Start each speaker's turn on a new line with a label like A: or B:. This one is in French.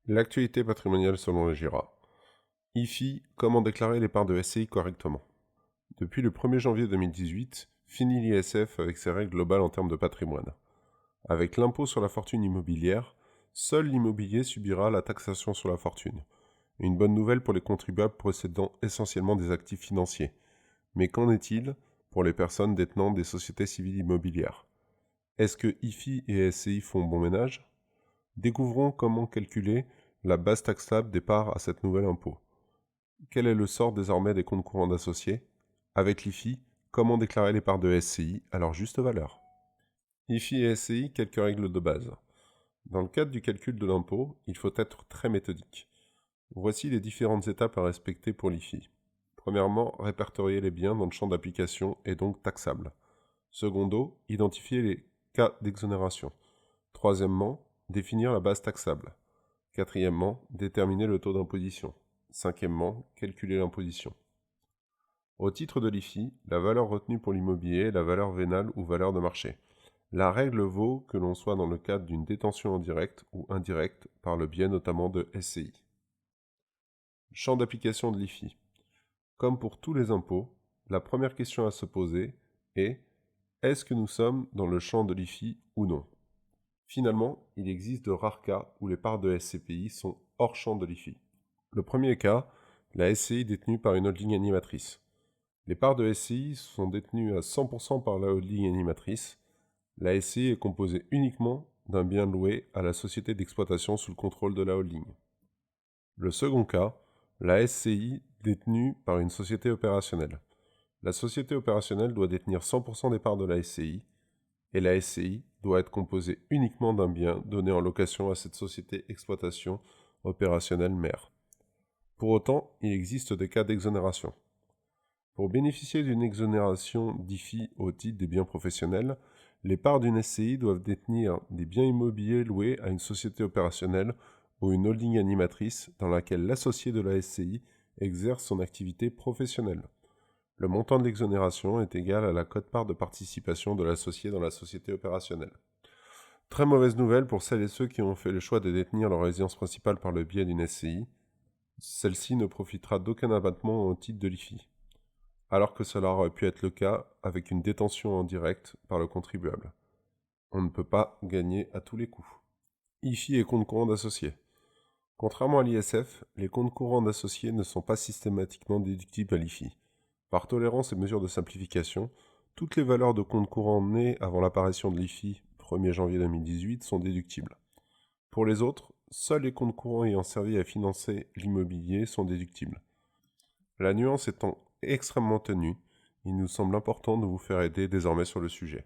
A: L'actualité patrimoniale selon le GIRA. IFI, comment déclarer les parts de SCI correctement? Depuis le 1er janvier 2018, fini l'ISF avec ses règles globales en termes de patrimoine. Avec l'impôt sur la fortune immobilière, seul l'immobilier subira la taxation sur la fortune. Une bonne nouvelle pour les contribuables possédant essentiellement des actifs financiers. Mais qu'en est-il pour les personnes détenant des sociétés civiles immobilières? Est-ce que IFI et SCI font bon ménage? Découvrons comment calculer la base taxable des parts à cette nouvelle impôt. Quel est le sort désormais des comptes courants d'associés? Avec l'IFI, comment déclarer les parts de SCI à leur juste valeur? IFI et SCI, quelques règles de base. Dans le cadre du calcul de l'impôt, il faut être très méthodique. Voici les différentes étapes à respecter pour l'IFI. Premièrement, répertorier les biens dans le champ d'application et donc taxables. Secondo, identifier les cas d'exonération. Troisièmement, définir la base taxable. Quatrièmement, déterminer le taux d'imposition. Cinquièmement, calculer l'imposition. Au titre de l'IFI, la valeur retenue pour l'immobilier est la valeur vénale ou valeur de marché. La règle vaut que l'on soit dans le cadre d'une détention en direct ou indirecte par le biais notamment de SCI. Champ d'application de l'IFI. Comme pour tous les impôts, la première question à se poser est: est-ce que nous sommes dans le champ de l'IFI ou non? Finalement, il existe de rares cas où les parts de SCPI sont hors champ de l'IFI. Le premier cas, la SCI détenue par une holding animatrice. Les parts de SCI sont détenues à 100% par la holding animatrice. La SCI est composée uniquement d'un bien loué à la société d'exploitation sous le contrôle de la holding. Le second cas, la SCI détenue par une société opérationnelle. La société opérationnelle doit détenir 100% des parts de la SCI, et la SCI doit être composée uniquement d'un bien donné en location à cette société exploitation opérationnelle mère. Pour autant, il existe des cas d'exonération. Pour bénéficier d'une exonération d'IFI au titre des biens professionnels, les parts d'une SCI doivent détenir des biens immobiliers loués à une société opérationnelle ou une holding animatrice dans laquelle l'associé de la SCI exerce son activité professionnelle. Le montant de l'exonération est égal à la quote-part de participation de l'associé dans la société opérationnelle. Très mauvaise nouvelle pour celles et ceux qui ont fait le choix de détenir leur résidence principale par le biais d'une SCI. Celle-ci ne profitera d'aucun abattement au titre de l'IFI, alors que cela aurait pu être le cas avec une détention en direct par le contribuable. On ne peut pas gagner à tous les coups. IFI et compte courant d'associés. Contrairement à l'ISF, les comptes courants d'associés ne sont pas systématiquement déductibles à l'IFI. Par tolérance et mesure de simplification, toutes les valeurs de compte courant nées avant l'apparition de l'IFI 1er janvier 2018 sont déductibles. Pour les autres, seuls les comptes courants ayant servi à financer l'immobilier sont déductibles. La nuance étant extrêmement ténue, il nous semble important de vous faire aider désormais sur le sujet.